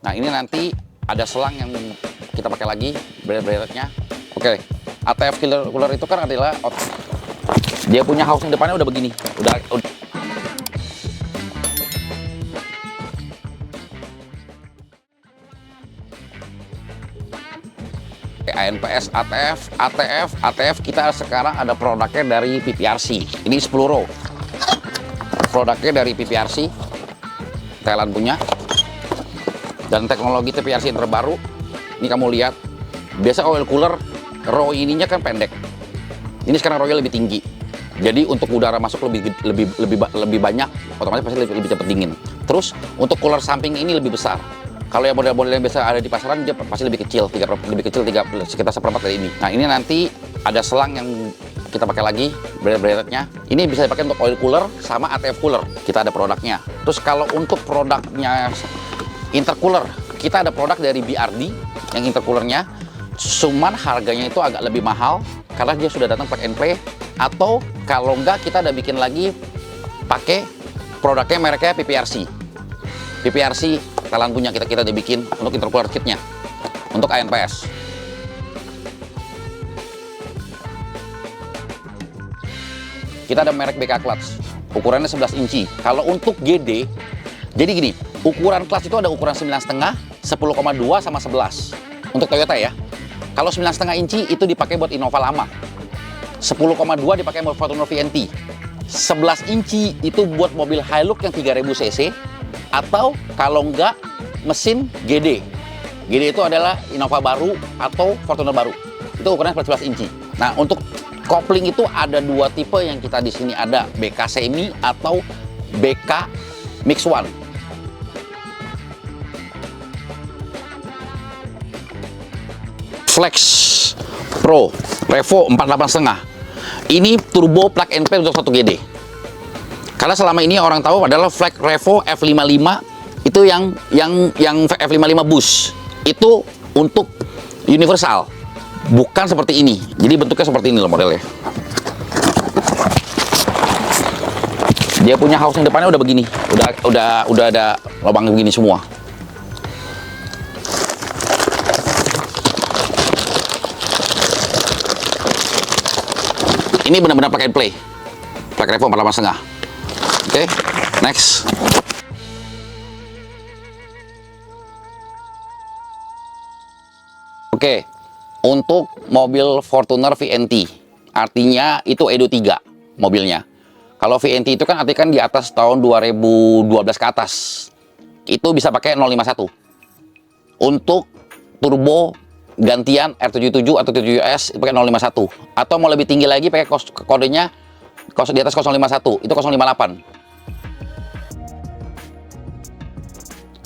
Nah, ini nanti ada selang yang kita pakai lagi, berat-beratnya. Oke, ATF cooler itu kan adalah dia punya housing depannya udah begini, udah ANPS ATF kita sekarang ada produknya dari PPRC. Ini 10 row. Produknya dari PPRC, Thailand punya. Dan teknologi PPRC yang terbaru. Ini kamu lihat, biasa oil cooler row ininya kan pendek. Ini sekarang rownya lebih tinggi. Jadi untuk udara masuk lebih banyak, otomatis pasti lebih cepat dingin. Terus untuk cooler samping ini lebih besar. Kalau yang model-model yang biasa ada di pasaran dia pasti lebih kecil, sekitar seperempat dari ini. Nah, ini nanti ada selang yang kita pakai lagi, berat-beratnya. Ini bisa dipakai untuk oil cooler sama ATF cooler. Kita ada produknya. Terus kalau untuk produknya intercooler, kita ada produk dari BRD yang intercoolernya, cuman harganya itu agak lebih mahal karena dia sudah datang plug and play. Atau kalau enggak, kita ada bikin lagi pakai produknya mereknya PPRC Thailand punya, kita udah bikin untuk intercooler kitnya untuk ANPS. Kita ada merek BK Clutch, ukurannya 11 inci. Kalau untuk GD, jadi gini, ukuran clutch itu ada ukuran 9,5, 10,2 sama 11 untuk Toyota ya. Kalau 9,5 inci itu dipakai buat Innova lama, 10,2 dipakai buat Fortuner VNT, 11 inci itu buat mobil Hilux yang 3000 cc, atau kalau enggak mesin GD. GD itu adalah Innova baru atau Fortuner baru. Itu ukurannya 11 inci. Nah, untuk kopling itu ada dua tipe yang kita di sini ada, BK Semi atau BK Mix One. Flex Pro Revo 48,5. Ini turbo plug and play untuk 1 GD. Karena selama ini orang tahu adalah Flex Revo F55 itu yang F55 bus. Itu untuk universal. Bukan seperti ini. Jadi bentuknya seperti ini loh modelnya. Dia punya housing depannya udah begini. Udah ada lubang begini semua. Ini benar-benar plug and play. Flex Revo 48,5. Oke, next. Oke, untuk mobil Fortuner VNT, artinya itu Edo 3 mobilnya. Kalau VNT itu kan artinya kan di atas tahun 2012 ke atas. Itu bisa pakai 051. Untuk turbo gantian R77 atau 77S itu pakai 051. Atau mau lebih tinggi lagi pakai kodenya di atas 051, itu 058.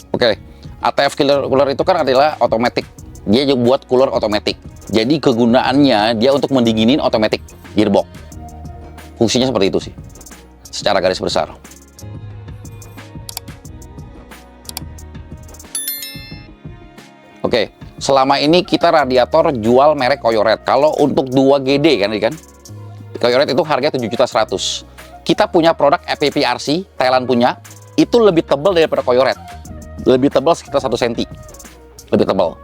Oke, ATF cooler itu kan adalah otomatis. Dia buat cooler otomatis. Jadi kegunaannya dia untuk mendinginin otomatis gearbox. Fungsinya seperti itu sih, secara garis besar. Oke, selama ini kita radiator jual merek Coyoret. Kalau untuk 2 GD kan, Coyoret itu harga 7.100.000. Kita punya produk FPPRC, Thailand punya, itu lebih tebal daripada Coyoret. Lebih tebal sekitar 1 cm. Lebih tebal.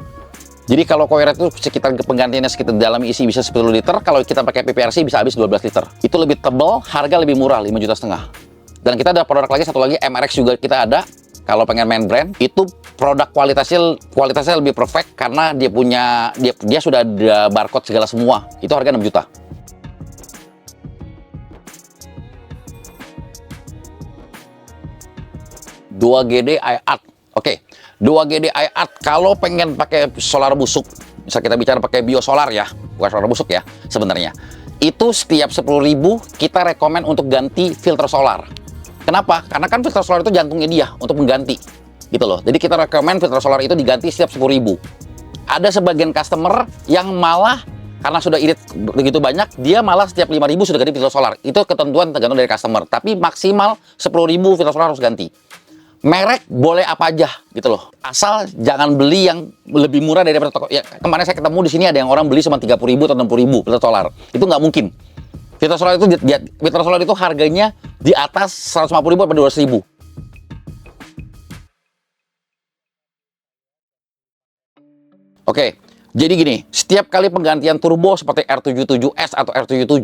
Jadi kalau Coyoret itu sekitar penggantiannya sekitar dalam isi bisa 10 liter, kalau kita pakai PPRC bisa habis 12 liter. Itu lebih tebal, harga lebih murah, 5,5 juta. Dan kita ada produk lagi, satu lagi MRX juga kita ada. Kalau pengen main brand, itu produk kualitasnya lebih perfect karena dia sudah ada barcode segala semua. Itu harga 6 juta. Dua GD iArt. Oke. 2 GD iArt kalau pengen pakai solar busuk, bisa kita bicara pakai biosolar ya, bukan solar busuk ya sebenarnya. Itu setiap 10.000 kita rekomen untuk ganti filter solar. Kenapa? Karena kan filter solar itu jantungnya dia untuk mengganti, gitu loh. Jadi kita rekomen filter solar itu diganti setiap 10.000. Ada sebagian customer yang malah karena sudah irit begitu banyak, dia malah setiap 5.000 sudah ganti filter solar. Itu ketentuan tergantung dari customer. Tapi maksimal 10.000 filter solar harus ganti. Merek boleh apa aja gitu loh, asal jangan beli yang lebih murah daripada toko. Ya, kemarin saya ketemu di sini ada yang orang beli cuma 30.000 atau 60.000 filter solar. Itu nggak mungkin. Filter solar itu harganya di atas 150.000 atau 200.000. Oke, jadi gini, setiap kali penggantian turbo seperti R77S atau R77,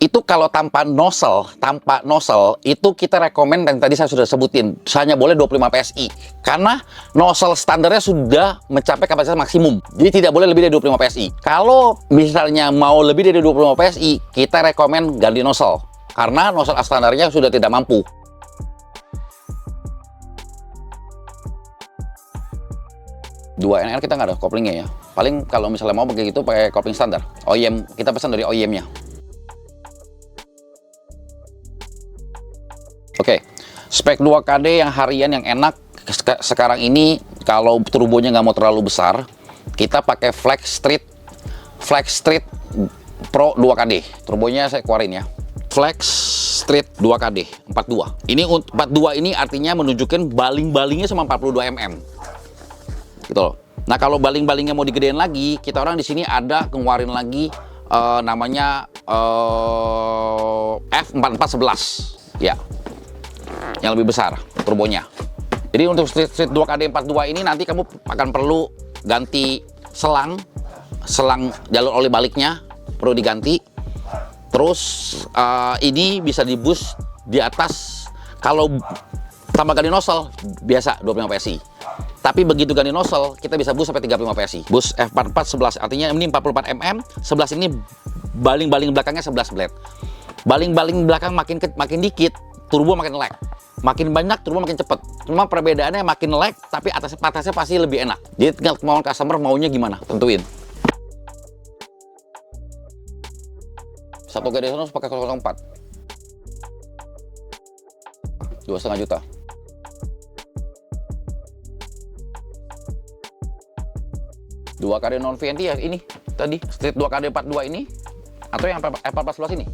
itu kalau tanpa nozzle itu kita rekomen, dan tadi saya sudah sebutin, hanya boleh 25 PSI. Karena nozzle standarnya sudah mencapai kapasitas maksimum. Jadi tidak boleh lebih dari 25 PSI. Kalau misalnya mau lebih dari 25 PSI, kita rekomen ganti nozzle. Karena nozzle standarnya sudah tidak mampu. Dua NR kita nggak ada koplingnya ya. Paling kalau misalnya mau pakai gitu pakai kopling standar. OEM, kita pesan dari OEM-nya. Oke, spek 2KD yang harian yang enak sekarang ini, kalau turbonya nggak mau terlalu besar, kita pakai Flex Street Pro 2KD. Turbonya saya keluarin ya. Flex Street 2KD 42. Ini 42 ini artinya menunjukkan baling-balingnya sama 42 mm. Gitu loh. Nah, kalau baling-balingnya mau digedein lagi, kita orang di sini ada ngeluarin lagi namanya F4411 ya, yang lebih besar turbonya. Jadi untuk Street 2KD 42 ini nanti kamu akan perlu ganti selang jalur oli baliknya perlu diganti. Terus ini bisa di-boost di atas, kalau tambah ganti nozzle biasa 25 PSI. Tapi begitu ganti nozzle, kita bisa boost sampai 35 PSI. Boost F4411, artinya ini 44 mm, 11 ini baling-baling belakangnya 11 blade. Baling-baling belakang makin dikit, turbo makin lag. Makin banyak, turbo makin cepet. Cuma perbedaannya makin lag, tapi atasnya pasti lebih enak. Jadi tinggal kemauan customer maunya gimana, tentuin. Satu GD harus pakai 004. 2,5 juta. Dua KD non VNT ya ini tadi Street 2KD 42 ini, atau yang F4411 ini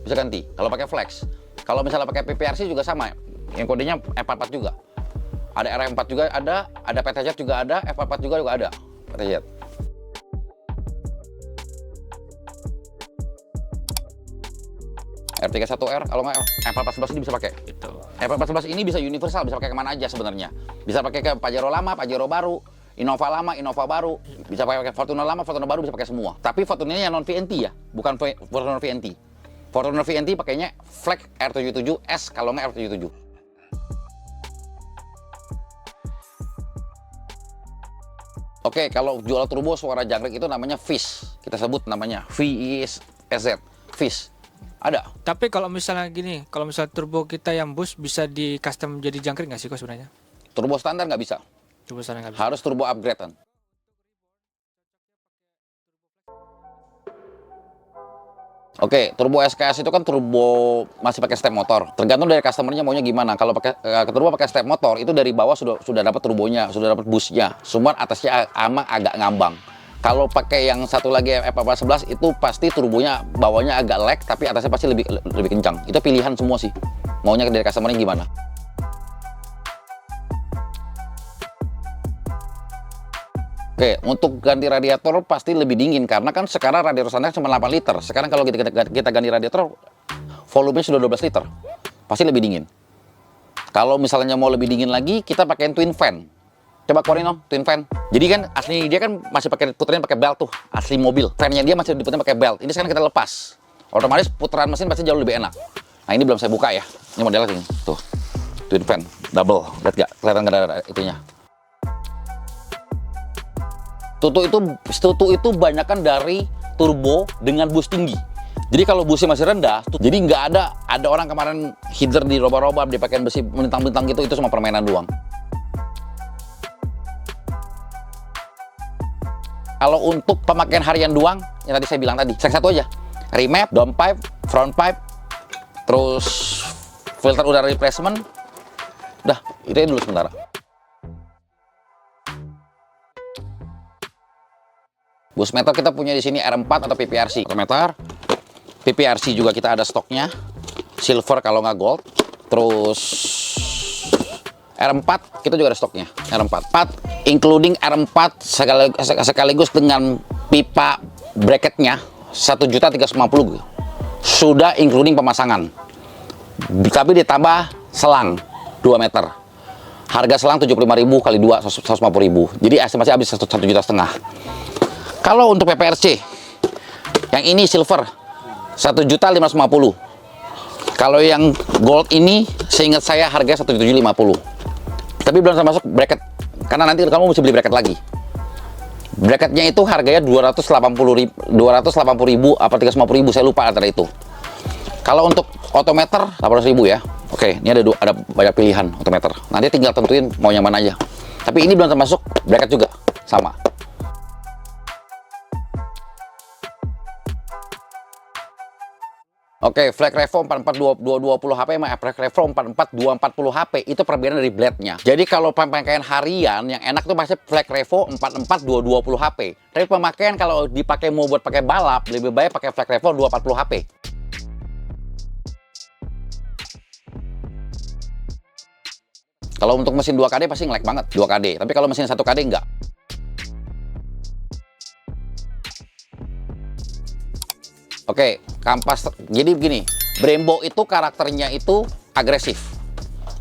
bisa ganti kalau pakai Flex. Kalau misalnya pakai PPRC juga sama, yang kodenya F44 juga ada, RM4 juga ada PTZ juga ada, F44 juga ada PTZ. R31R kalau nggak F4411 ini bisa pakai. F4411 ini bisa universal, bisa pakai kemana aja sebenarnya. Bisa pakai ke Pajero lama, Pajero baru, Innova lama, Innova baru, bisa pakai Fortuner lama, Fortuner baru, bisa pakai semua. Tapi Fortunernya non VNT ya, bukan Fortuner VNT. Fortuner VNT pakainya Flex R77S kalau nggak R77. Oke, kalau jual turbo suara jangkrik itu namanya Fish. Kita sebut namanya VISZ, Fish. Ada. Tapi kalau misalnya gini, kalau misalnya turbo kita yang boost bisa di custom jadi jangkrik nggak sih kok sebenarnya? Turbo standar nggak bisa. Turbo standar nggak bisa. Harus turbo upgrade kan. Oke, turbo SKS itu kan turbo masih pakai step motor. Tergantung dari customernya maunya gimana. Kalau pakai turbo pakai step motor itu dari bawah sudah dapat turbonya, sudah dapat boostnya. Cuma atasnya emang agak ngambang. Kalau pakai yang satu lagi F4411 itu pasti turbonya bawahnya agak lag, tapi atasnya pasti lebih kencang. Itu pilihan semua sih. Maunya dari customernya gimana. Oke, untuk ganti radiator pasti lebih dingin karena kan sekarang radiator standar cuma 8 liter. Sekarang kalau kita ganti radiator, volumenya sudah 12 liter. Pasti lebih dingin. Kalau misalnya mau lebih dingin lagi, kita pakai twin fan. Coba keluarin dong, twin fan. Jadi kan asli dia kan masih puterin pakai belt tuh, asli mobil. Fannya dia masih diputerin pakai belt. Ini sekarang kita lepas. Otomatis putaran mesin pasti jauh lebih enak. Nah, ini belum saya buka ya. Ini modelnya ini. Tuh. Twin fan, double. Lihat gak? Kelihatan gak ada itunya. Tutu itu banyakkan dari turbo dengan boost tinggi. Jadi kalau boostnya masih rendah, jadi nggak ada orang kemarin header di roba-roba dipakai besi melintang-melintang gitu, itu cuma permainan doang. Kalau untuk pemakaian harian doang, yang tadi saya bilang tadi, satu aja. Remap, downpipe, front pipe, terus filter udara replacement. Udah, itu aja dulu sementara. Boost meter kita punya di sini R4 atau PPRC. Meter, PPRC juga kita ada stoknya. Silver kalau nggak gold. Terus R4 kita juga ada stoknya. R4, including R4 sekaligus dengan pipa bracketnya 1.350.000 sudah including pemasangan. Tapi ditambah selang 2 meter. Harga selang 75.000 kali 2 150.000. Jadi estimasi habis 1,5 juta. Kalau untuk PPRC yang ini silver 1.550.000. Kalau yang gold ini seingat saya harganya 1.750.000. Tapi belum termasuk bracket, karena nanti kamu mesti beli bracket lagi. Bracketnya itu harganya 280.000 apa 350.000, saya lupa antara itu. Kalau untuk odometer 800.000 ya. Oke, ini ada banyak pilihan odometer. Nanti tinggal tentuin mau yang mana aja. Tapi ini belum termasuk bracket juga, sama. Oke, Flex Revo 44220 HP sama Flex Revo 44240 HP itu perbedaan dari blade-nya. Jadi kalau pemakaian harian yang enak tuh pasti Flex Revo 44220 HP. Tapi pemakaian kalau dipakai mau buat pakai balap, lebih baik pakai Flex Revo 240 HP. Kalau untuk mesin 2KD pasti nge-lag banget 2KD, tapi kalau mesin 1KD enggak. Oke, kampas. Jadi begini, Brembo itu karakternya itu agresif.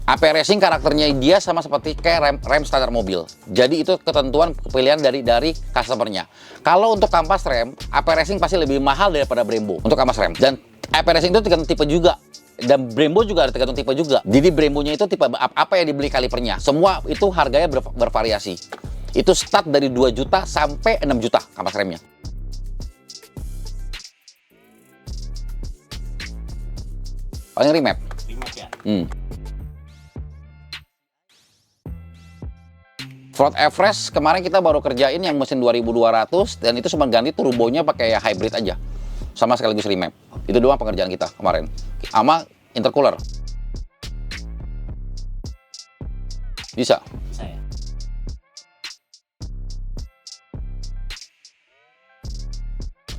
AP Racing karakternya dia sama seperti kayak rem standar mobil. Jadi itu ketentuan pilihan dari customernya. Kalau untuk kampas rem, AP Racing pasti lebih mahal daripada Brembo untuk kampas rem. Dan AP Racing itu tergantung tipe juga. Dan Brembo juga ada tergantung tipe juga. Jadi Brembonya itu tipe apa yang dibeli kalipernya. Semua itu harganya bervariasi. Itu start dari 2 juta sampai 6 juta kampas remnya. Paling remap ya. Front Everest kemarin kita baru kerjain yang mesin 2200 dan itu cuma ganti turbonya pakai hybrid aja. Sama sekaligus remap. Itu doang pengerjaan kita kemarin. Sama intercooler. Bisa. Bisa ya.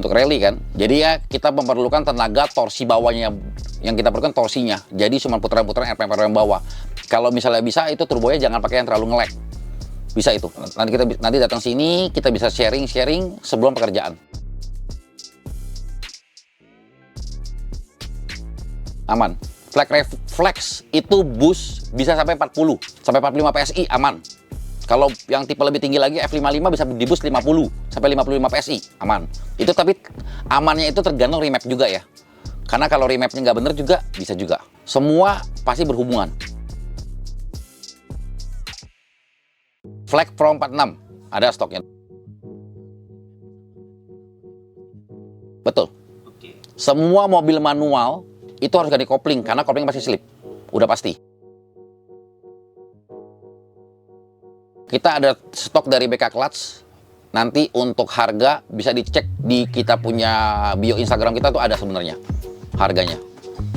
Untuk rally kan. Jadi ya kita memerlukan tenaga torsi bawahnya, yang kita perlukan torsinya. Jadi cuma putaran-putaran RPM bawah. Kalau misalnya bisa itu turbonya jangan pakai yang terlalu nge-lag. Bisa itu. Nanti datang sini kita bisa sharing sebelum pekerjaan. Aman. Flex itu boost bisa sampai 40 sampai 45 PSI aman. Kalau yang tipe lebih tinggi lagi F55 bisa di boost 50 sampai 55 PSI aman. Itu tapi amannya itu tergantung remap juga ya. Karena kalau remapnya nggak bener juga bisa juga. Semua pasti berhubungan. Flex Pro 46 ada stoknya. Betul. Semua mobil manual itu harus ganti kopling karena kopling pasti slip. Udah pasti. Kita ada stok dari BK Clutch. Nanti untuk harga bisa dicek di kita punya bio Instagram kita tuh ada sebenarnya harganya.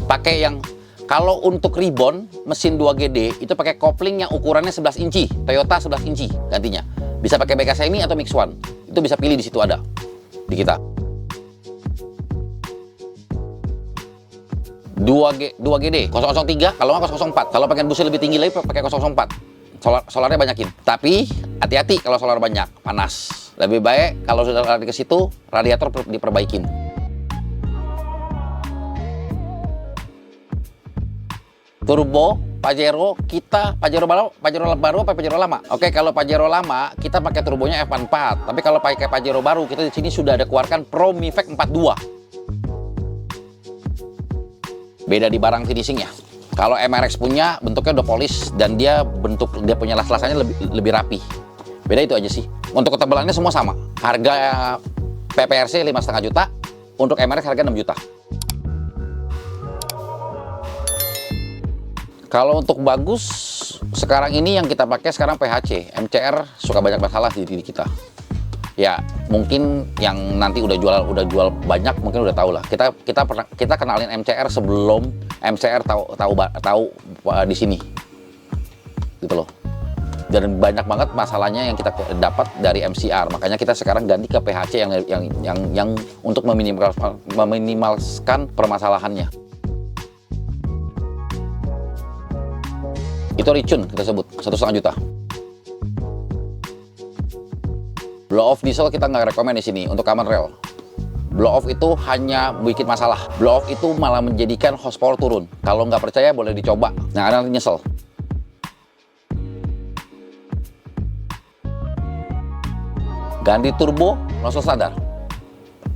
Pakai yang kalau untuk Ribbon mesin 2GD itu pakai kopling yang ukurannya 11 inci, Toyota 11 inci gantinya. Bisa pakai BK Semi atau Mix One. Itu bisa pilih di situ ada di kita. 2GD 003 kalau nggak 004. Kalau pengen busnya lebih tinggi lagi pakai 004. Solarnya banyakin. Tapi hati-hati kalau solar banyak, panas. Lebih baik kalau sudah lari ke situ radiator diperbaikin. Turbo Pajero kita Pajero baru apa Pajero lama? Oke, kalau Pajero lama kita pakai turbonya F44. Tapi kalau pakai Pajero baru kita di sini sudah ada keluarkan Pro Mifec 42. Beda di barang finishingnya. Kalau MRX punya bentuknya udah polish dan dia punya las-lasannya lebih rapi. Beda itu aja sih. Untuk ketebalannya semua sama. Harga PPRC 5,5 juta, untuk MRX harga 6 juta. Kalau untuk bagus sekarang ini yang kita pakai sekarang PHC, MCR suka banyak masalah di diri kita. Ya mungkin yang nanti udah jual banyak mungkin udah tahu lah. Kita kenalin MCR sebelum MCR tahu di sini gitu loh. Dan banyak banget masalahnya yang kita dapat dari MCR. Makanya kita sekarang ganti ke PHC yang untuk meminimalkan permasalahannya. Itu racun kita sebut 1,5 juta. Blow off diesel kita nggak rekomend di sini untuk common rail. Blow off itu hanya bikin masalah. Blow off itu malah menjadikan horsepower turun. Kalau nggak percaya boleh dicoba. Nah, nanti nyesel. ganti turbo, nozzle standar.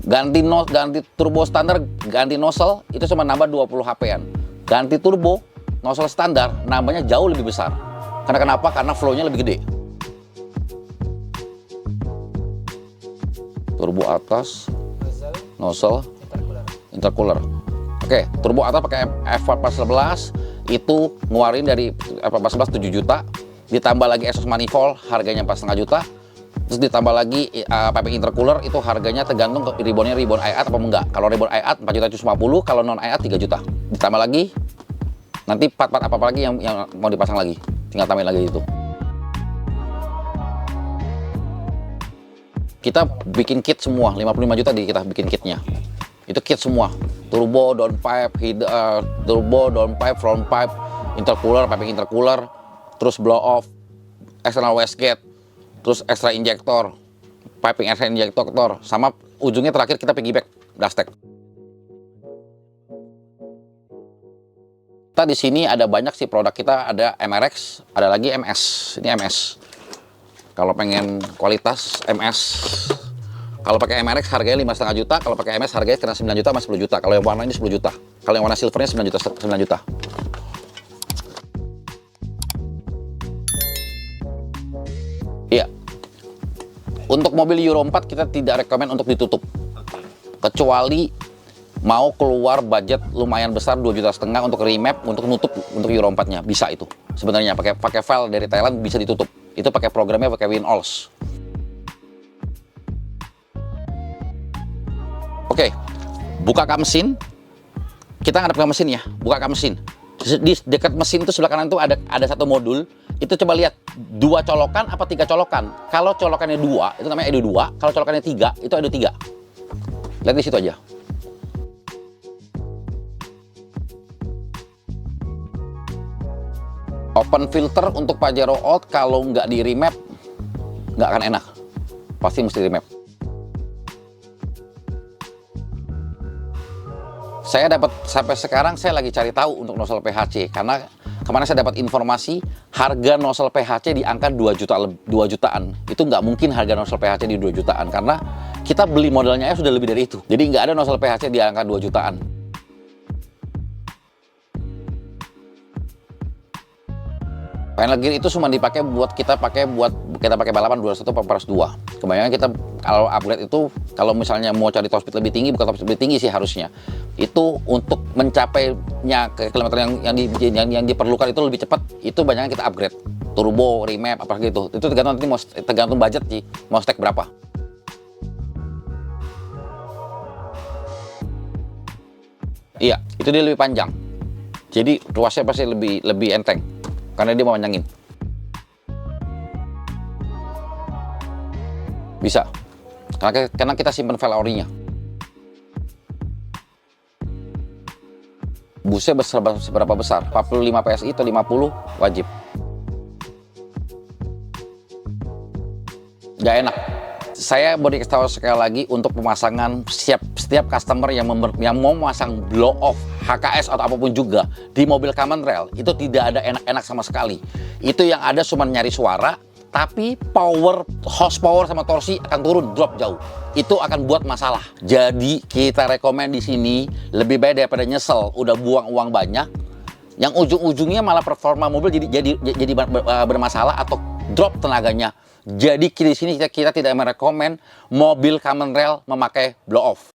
Ganti turbo standar, ganti nozzle itu cuma nambah 20 HP-an. Ganti turbo, nozzle standar nambahnya jauh lebih besar. Karena kenapa? Karena flow-nya lebih gede. Turbo atas, nozzle, intercooler. Oke, turbo atas pakai F1411 itu ngeluarin dari F1411 7 juta, ditambah lagi exhaust manifold harganya 4,5 juta, terus ditambah lagi piping intercooler itu harganya tergantung ke ribbonnya ribbon IAT apa enggak. Kalau ribbon IAT 4.750.000, kalau non IAT 3 juta. Ditambah lagi nanti part-part apa lagi yang mau dipasang lagi, tinggal tambahin lagi itu. Kita bikin kit semua, 55 juta kita bikin kitnya. Itu kit semua, turbo, downpipe, turbo, downpipe, front pipe, intercooler, piping intercooler, terus blow off, external wastegate, terus extra injektor, piping extra injektor, sama ujungnya terakhir kita piggyback dustek. Kita di sini ada banyak sih produk kita, ada MRX, ada lagi MS. Ini MS. Kalau pengen kualitas MS. Kalau pakai MRX harganya 5,5 juta, kalau pakai MS harganya kena 9 juta sama 10 juta. Kalau yang warna ini 10 juta. Kalau yang warna silvernya 9 juta, 9 juta. Iya. Untuk mobil Euro 4 kita tidak rekomen untuk ditutup. Kecuali mau keluar budget lumayan besar 2,5 juta untuk remap, untuk nutup untuk Euro 4-nya. Bisa itu. Sebenarnya pakai file dari Thailand bisa ditutup. Itu pakai programnya pakai WinOls. Oke, buka kap mesin. Kita ngadep ke mesin ya, buka kap mesin. Di dekat mesin itu sebelah kanan itu ada satu modul. Itu coba lihat 2 colokan apa 3 colokan. Kalau colokannya 2, itu namanya Edo 2. Kalau colokannya 3, itu Edo 3. Lihat di situ aja. Open filter untuk Pajero Old kalau nggak di remap nggak akan enak. Pasti mesti remap. Saya dapat sampai sekarang saya lagi cari tahu untuk nozzle PHC karena kemarin saya dapat informasi harga nozzle PHC di angka 2 jutaan. Itu nggak mungkin harga nozzle PHC di 2 jutaan karena kita beli modelnya sudah lebih dari itu. Jadi nggak ada nozzle PHC di angka 2 jutaan. Final gear itu cuma dipakai buat kita pakai balapan 201 atau 202. Kebanyakan kita kalau upgrade itu kalau misalnya mau cari top speed lebih tinggi, bukan top speed lebih tinggi sih harusnya. Itu untuk mencapainya ke kilometer yang diperlukan itu lebih cepat, itu banyak kita upgrade. Turbo, remap, apa gitu. Itu tergantung budget sih, mau stack berapa. Iya, itu dia lebih panjang. Jadi ruasnya pasti lebih enteng. Karena dia mau panjangin. Bisa. Karena kita simpan file orinya. Busnya seberapa besar? 45 PSI atau 50 wajib. Gak enak. Saya mau dikasih tahu sekali lagi untuk pemasangan setiap customer yang mau memasang blow off HKS atau apapun juga di mobil common rail itu tidak ada enak-enak sama sekali. Itu yang ada cuma nyari suara, tapi horsepower sama torsi akan turun, drop jauh. Itu akan buat masalah. Jadi kita rekomen di sini lebih baik daripada nyesel udah buang uang banyak, yang ujung-ujungnya malah performa mobil jadi bermasalah atau drop tenaganya. Jadi di sini kita tidak merekomen mobil common rail memakai blow off.